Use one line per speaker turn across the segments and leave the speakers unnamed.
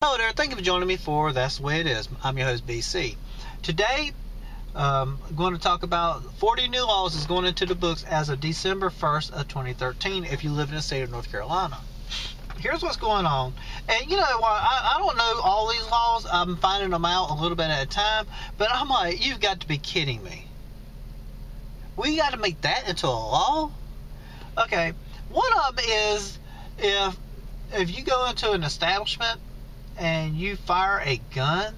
Hello there, thank you for joining me for That's the Way It Is. I'm your host, BC. Today, I'm going to talk about 40 new laws that's going into the books as of December 1st of 2013 if you live in the state of North Carolina. Here's what's going on. And you know what, I don't know all these laws. I'm finding them out a little bit at a time. But I'm like, you've got to be kidding me. We got to make that into a law? Okay, one of them is if you go into an establishment and you fire a gun,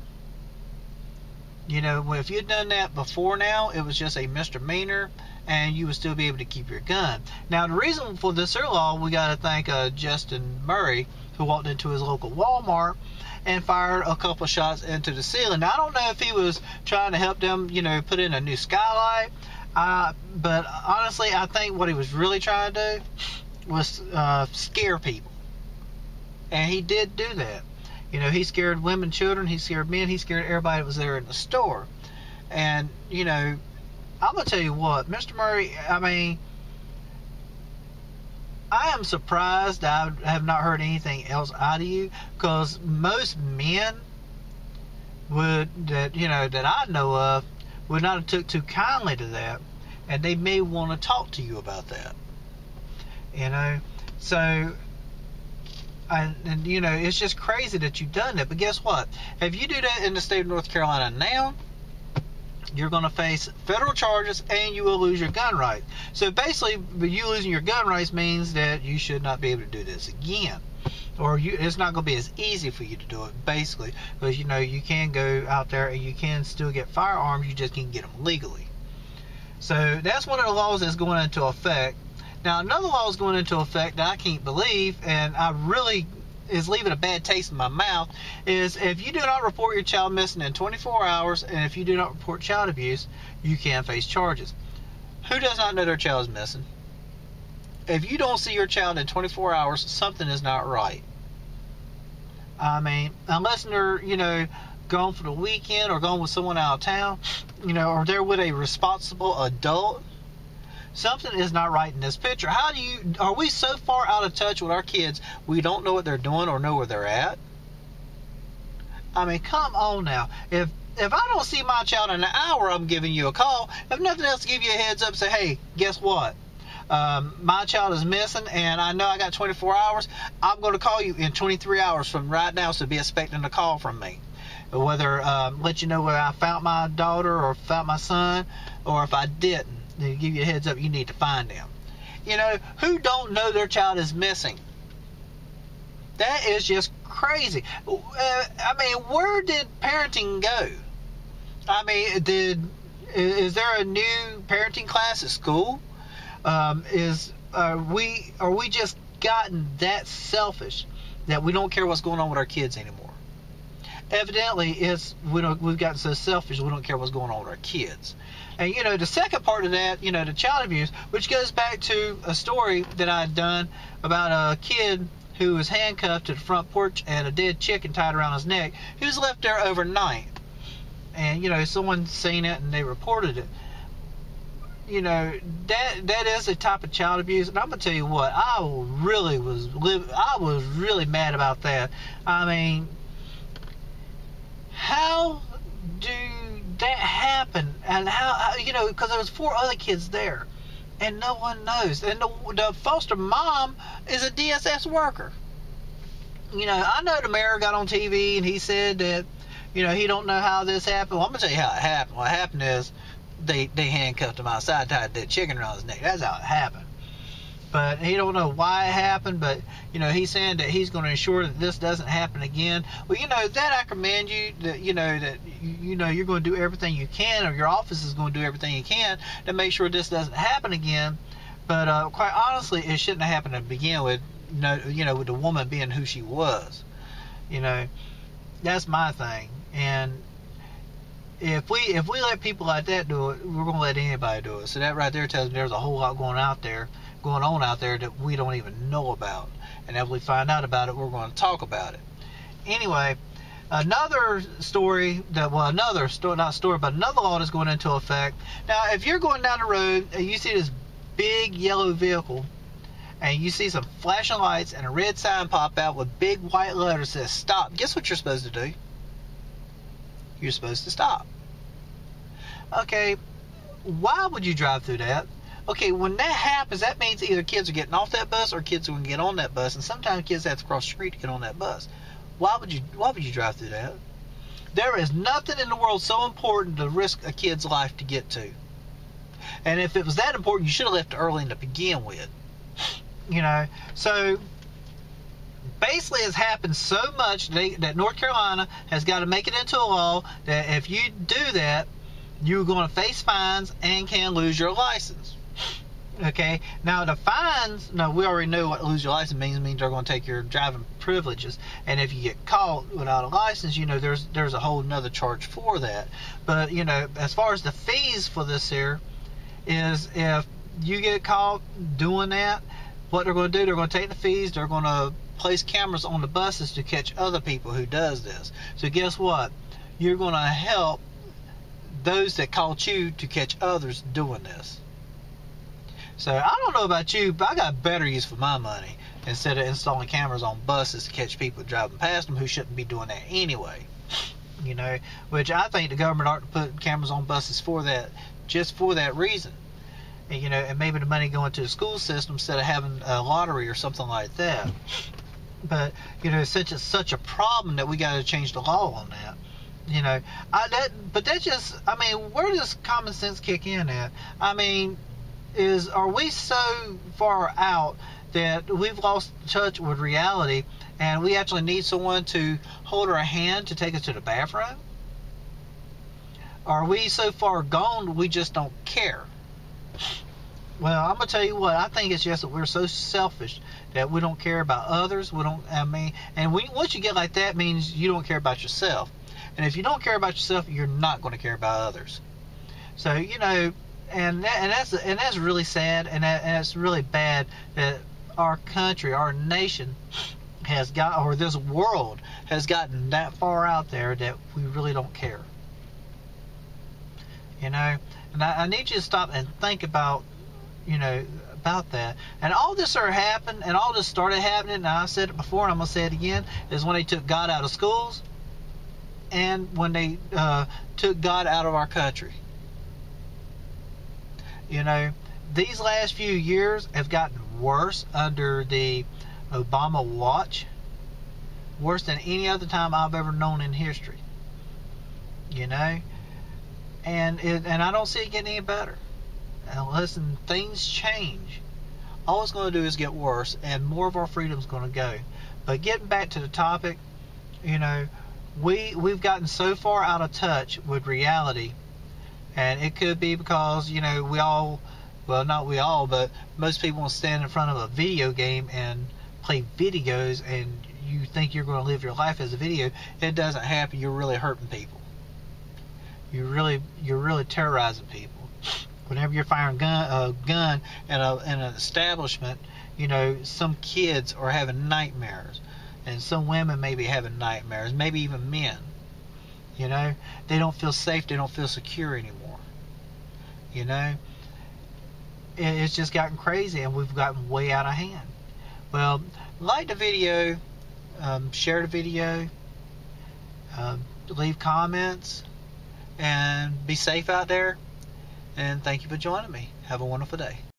you know, if you'd done that before now, it was just a misdemeanor and you would still be able to keep your gun. Now, the reason for this law, we got to thank Justin Murray, who walked into his local Walmart and fired a couple shots into the ceiling. Now, I don't know if he was trying to help them, you know, put in a new skylight, but honestly, I think what he was really trying to do was scare people. And he did do that. You know, he scared women, children, he scared men, he scared everybody that was there in the store. And, you know, I'm going to tell you what, Mr. Murray, I mean, I am surprised that I have not heard anything else out of you, because most men that I know of would not have took too kindly to that, and they may want to talk to you about that. You know, so... And you know, it's just crazy that you've done that. But guess what? If you do that in the state of North Carolina now, you're going to face federal charges and you will lose your gun rights. So basically, you losing your gun rights means that you should not be able to do this again. Or it's not going to be as easy for you to do it, basically. Because, you know, you can go out there and you can still get firearms, you just can't get them legally. So that's one of the laws that's going into effect. Now, another law is going into effect that I can't believe, and I really is leaving a bad taste in my mouth, is if you do not report your child missing in 24 hours, and if you do not report child abuse, you can face charges. Who does not know their child is missing? If you don't see your child in 24 hours, something is not right. I mean, unless they're, you know, gone for the weekend or gone with someone out of town, you know, or they're with a responsible adult, something is not right in this picture. Are we so far out of touch with our kids we don't know what they're doing or know where they're at? I mean, come on now. If I don't see my child in an hour, I'm giving you a call. If nothing else, give you a heads up, say, hey, guess what? My child is missing and I know I got 24 hours. I'm going to call you in 23 hours from right now, so be expecting a call from me. Whether let you know whether I found my daughter or found my son, or if I didn't. They give you a heads up, you need to find them. You know, who don't know their child is missing? That is just crazy. I mean, where did parenting go? I mean, is there a new parenting class at school? Are we just gotten that selfish that we don't care what's going on with our kids anymore? Evidently, we've gotten so selfish we don't care what's going on with our kids. And, you know, the second part of that, you know, the child abuse, which goes back to a story that I had done about a kid who was handcuffed to the front porch and a dead chicken tied around his neck. He was left there overnight. And, you know, someone seen it and they reported it. You know, that is a type of child abuse. And I'm going to tell you what, I was really mad about that. I mean, how do that happen? And how, you know, because there was 4 other kids there and no one knows. And the foster mom is a DSS worker. You know, I know the mayor got on TV and he said that, you know, he don't know how this happened. Well, I'm going to tell you how it happened. What happened is they handcuffed him outside, tied that chicken around his neck. That's how it happened. But he don't know why it happened, but, you know, he's saying that he's going to ensure that this doesn't happen again. Well, you know, that I commend you, that, you know, you're going to do everything you can, or your office is going to do everything you can to make sure this doesn't happen again. But quite honestly, it shouldn't have happened to begin with, you know, with the woman being who she was. You know, that's my thing. And if we let people like that do it, we're going to let anybody do it. So that right there tells me there's a whole lot going on out there that we don't even know about. And if we find out about it, we're going to talk about it. Anyway, another law that's going into effect. Now, if you're going down the road and you see this big yellow vehicle and you see some flashing lights and a red sign pop out with big white letters that says stop, guess what you're supposed to do? You're supposed to stop. Okay, why would you drive through that? Okay, when that happens, that means either kids are getting off that bus or kids are going to get on that bus, and sometimes kids have to cross the street to get on that bus. Why would you drive through that? There is nothing in the world so important to risk a kid's life to get to. And if it was that important, you should have left early to begin with. You know, so basically it's happened so much that North Carolina has got to make it into a law that if you do that, you're going to face fines and can lose your license. Okay, now the fines, no, we already know what lose your license means. It means they're going to take your driving privileges, and if you get caught without a license, you know, there's a whole nother charge for that. But you know, as far as the fees for this here is, if you get caught doing that, what they're going to do, they're going to take the fees, they're going to place cameras on the buses to catch other people who does this. So guess what? You're going to help those that caught you to catch others doing this. So I don't know about you, but I got better use for my money instead of installing cameras on buses to catch people driving past them who shouldn't be doing that anyway. You know, which I think the government ought to put cameras on buses for that, just for that reason. And, you know, and maybe the money going to the school system instead of having a lottery or something like that. But you know, it's such a problem that we got to change the law on that. You know, where does common sense kick in at? I mean, are we so far out that we've lost touch with reality and we actually need someone to hold our hand to take us to the bathroom? Are we so far gone we just don't care? Well, I'm gonna tell you what, I think it's just that we're so selfish that we don't care about others. Once you get like that, it means you don't care about yourself. And if you don't care about yourself, you're not going to care about others. So, you know, and that's really sad, and that's really bad that our country, our nation has got, or this world has gotten that far out there that we really don't care. You know, and I need you to stop and think about, you know, about that. And all this happened, and all this started happening, and I said it before and I'm going to say it again, is when they took God out of schools and when they took God out of our country. You know, these last few years have gotten worse under the Obama watch, worse than any other time I've ever known in history. You know, and I don't see it getting any better unless things change. All it's going to do is get worse, and more of our freedom's going to go. But getting back to the topic, you know, we've gotten so far out of touch with reality, and it could be because, you know, not we all, but most people will stand in front of a video game and play videos, and you think you're going to live your life as a video. It doesn't happen. You're really hurting people. You're really terrorizing people. Whenever you're firing a gun in an establishment, you know, some kids are having nightmares, and some women may be having nightmares, maybe even men. You know, they don't feel safe, they don't feel secure anymore. You know, it's just gotten crazy, and we've gotten way out of hand. Well, like the video, share the video, leave comments, and be safe out there. And thank you for joining me. Have a wonderful day.